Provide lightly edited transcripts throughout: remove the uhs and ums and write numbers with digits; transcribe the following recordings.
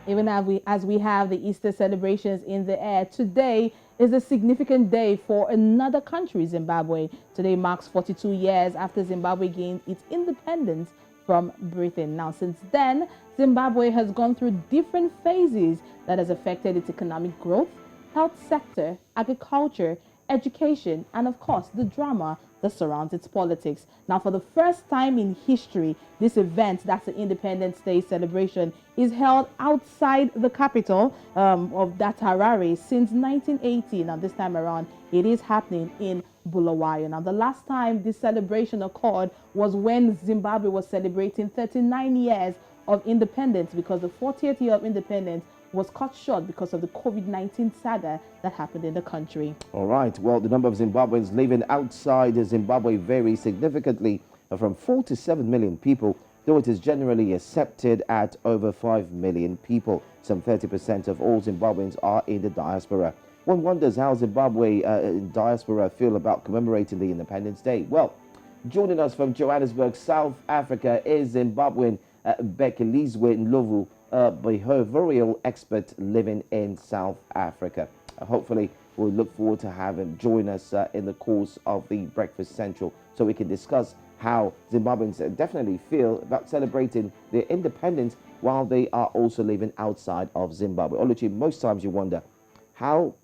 Even as we have the Easter celebrations in the air, today is a significant day for another country, Zimbabwe. Today marks 42 years after Zimbabwe gained its independence from Britain. Now, since then, Zimbabwe has gone through different phases that has affected its economic growth, health sector, agriculture, education, and of course, the drama that surrounds its politics. Now, for the first time in history, this event, that's the Independence Day celebration, is held outside the capital of that Harare since 1980. Now, this time around, it is happening in Bulawayo. Now, the last time this celebration occurred was when Zimbabwe was celebrating 39 years of independence, because the 40th year of independence was cut short because of the COVID-19 saga that happened in the country. All right. Well, the number of Zimbabweans living outside Zimbabwe varies significantly from 4 to 7 million people, though it is generally accepted at over 5 million people. Some 30% of all Zimbabweans are in the diaspora. One wonders how Zimbabwe diaspora feel about commemorating the Independence Day. Well, joining us from Johannesburg, South Africa is Zimbabwean Bhekilizwe Ndlovu, a behavioral expert living in South Africa. Hopefully, we'll look forward to have him join us in the course of the Breakfast Central so we can discuss how Zimbabweans definitely feel about celebrating their independence while they are also living outside of Zimbabwe. Oluchi, most times you wonder, how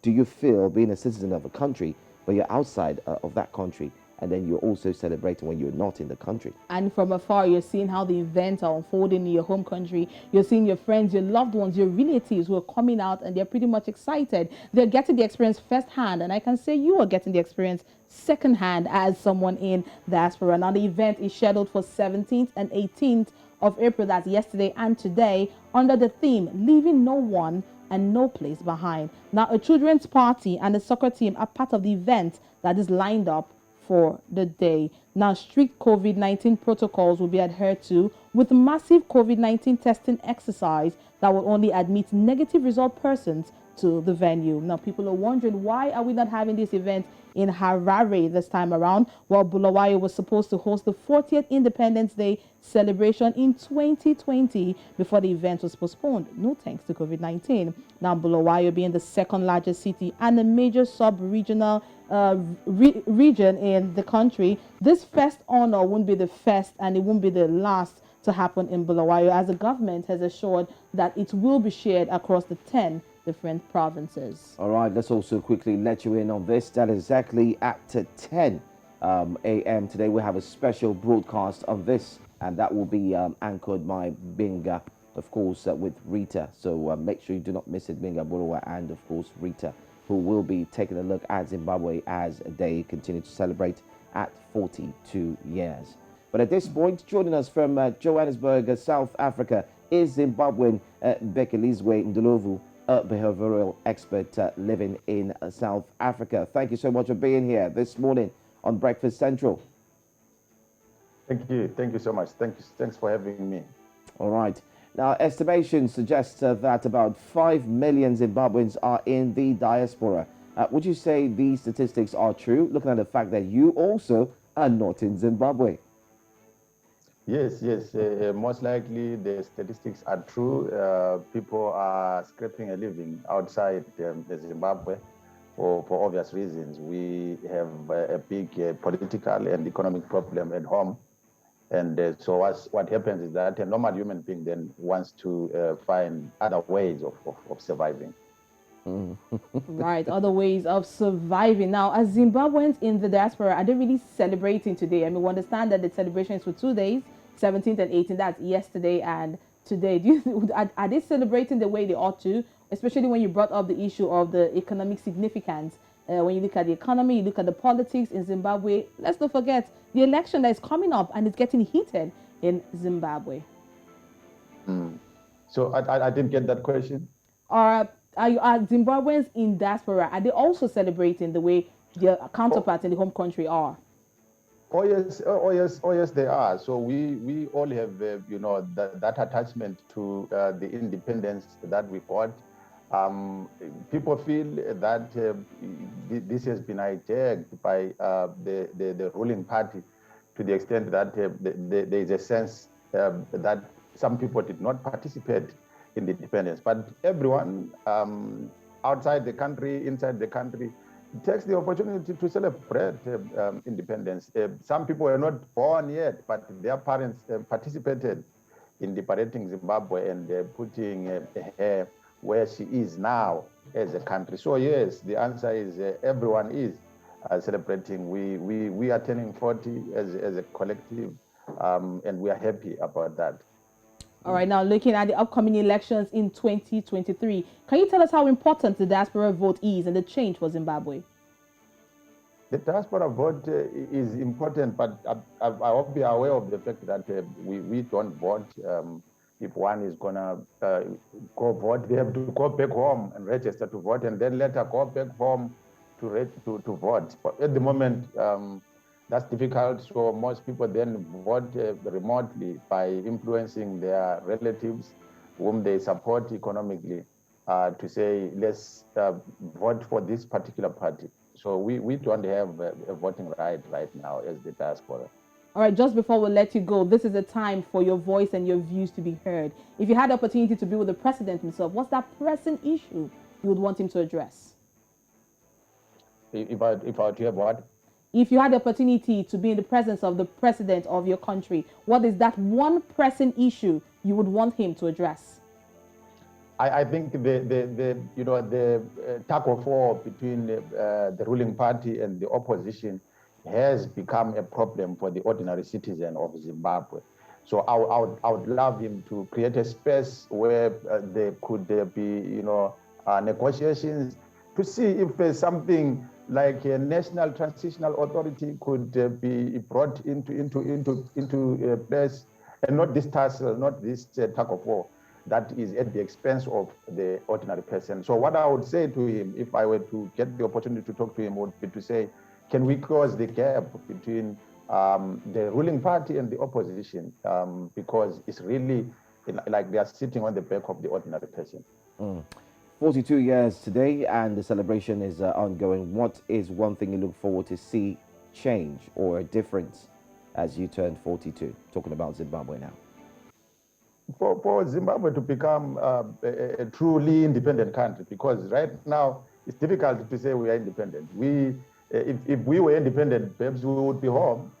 do you feel being a citizen of a country where you're outside of that country, and then you're also celebrating when you're not in the country? And from afar, you're seeing how the events are unfolding in your home country. You're seeing your friends, your loved ones, your relatives who are coming out, and they're pretty much excited. They're getting the experience firsthand, and I can say you are getting the experience secondhand as someone in diaspora. Now, the event is scheduled for 17th and 18th of April, that's yesterday and today, under the theme, Leaving No One and No Place Behind. Now, a children's party and a soccer team are part of the event that is lined up for the day. Now, strict COVID-19 protocols will be adhered to, with massive COVID-19 testing exercise that will only admit negative result persons to the venue. Now, people are wondering, why are we not having this event in Harare this time around? Well, Bulawayo was supposed to host the 40th Independence Day celebration in 2020 before the event was postponed, no thanks to COVID-19. Now, Bulawayo being the second largest city and a major sub-regional region in the country, this first honor won't be the first and it won't be the last to happen in Bulawayo, as the government has assured that it will be shared across the 10 different provinces. All right, let's also quickly let you in on this. That exactly at 10 a.m. today, we have a special broadcast on this, and that will be anchored by Binga, of course, with Rita. So make sure you do not miss it, Binga Borowa, and of course Rita, who will be taking a look at Zimbabwe as they continue to celebrate at 42 years. But at this point, joining us from Johannesburg, South Africa, is Zimbabwean Bhekilizwe Ndlovu, a behavioral expert living in South Africa. Thank you so much for being here this morning on Breakfast Central. Thank you so much. Thanks for having me. All right. Now, estimations suggest that about 5 million Zimbabweans are in the diaspora. Would you say these statistics are true, looking at the fact that you also are not in Zimbabwe? Yes. Most likely the statistics are true. People are scraping a living outside the Zimbabwe for obvious reasons. We have a big political and economic problem at home. And so what happens is that a normal human being then wants to find other ways of surviving. Right, other ways of surviving. Now, as Zimbabweans in the diaspora, are they really celebrating today? I mean, we understand that the celebration is for 2 days, 17th and 18th, that's yesterday and today. Are they celebrating the way they ought to, especially when you brought up the issue of the economic significance? When you look at the economy, you look at the politics in Zimbabwe, let's not forget the election that is coming up and it's getting heated in Zimbabwe. So I didn't get that question. Are Zimbabweans in diaspora, are they also celebrating the way their counterparts in the home country are? Oh yes, they are. So we all have that attachment to the independence that we got. People feel that this has been hijacked by the ruling party, to the extent that there is a sense that some people did not participate independence. But everyone outside the country, inside the country, takes the opportunity to celebrate independence. Some people were not born yet, but their parents participated in liberating Zimbabwe and putting her where she is now as a country. So yes, the answer is everyone is celebrating. We are turning 40 as a collective, and we are happy about that. All right, now looking at the upcoming elections in 2023, can you tell us how important the diaspora vote is and the change for Zimbabwe? The diaspora vote is important, but I hope you are aware of the fact that we don't vote. If one is going to go vote, they have to go back home and register to vote, and then later go back home to vote. But at the moment, that's difficult, so most people then vote remotely by influencing their relatives whom they support economically to say, let's vote for this particular party. So we don't have a voting right now as the diaspora. All right, just before we let you go, this is a time for your voice and your views to be heard. If you had the opportunity to be with the president himself, what's that pressing issue you would want him to address? If I were to have what? If you had the opportunity to be in the presence of the president of your country, what is that one pressing issue you would want him to address? I think the tug of war between the ruling party and the opposition has become a problem for the ordinary citizen of Zimbabwe. So I would love him to create a space where there could be negotiations to see if there's something like a national transitional authority could be brought into place, and not this tussle, not this tug of war that is at the expense of the ordinary person. So what I would say to him, if I were to get the opportunity to talk to him, would be to say, can we close the gap between the ruling party and the opposition? Because it's really like they are sitting on the back of the ordinary person. 42 years today, and the celebration is ongoing. What is one thing you look forward to see change or a difference as you turn 42? Talking about Zimbabwe now. For Zimbabwe to become a truly independent country, because right now it's difficult to say we are independent. If we were independent, perhaps we would be home.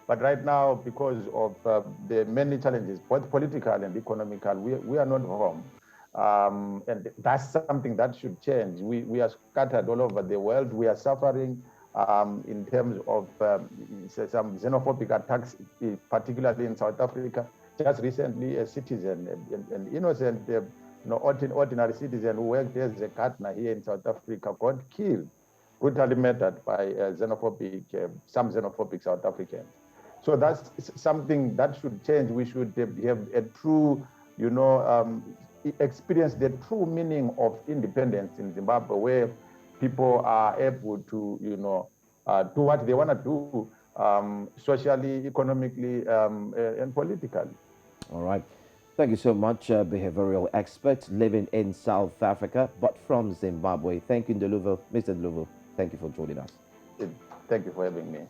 But right now, because of the many challenges, both political and economical, we are not home. And that's something that should change. We are scattered all over the world. We are suffering in terms of some xenophobic attacks, particularly in South Africa. Just recently, a citizen, an innocent, ordinary citizen who worked as a gardener here in South Africa, got killed, brutally murdered by some xenophobic South Africans. So that's something that should change. We should have a true, experience the true meaning of independence in Zimbabwe, where people are able to, do what they want to do, socially, economically, and politically. All right. Thank you so much, behavioral expert living in South Africa, but from Zimbabwe. Thank you, Ndlovu. Mr. Ndlovu, thank you for joining us. Thank you for having me.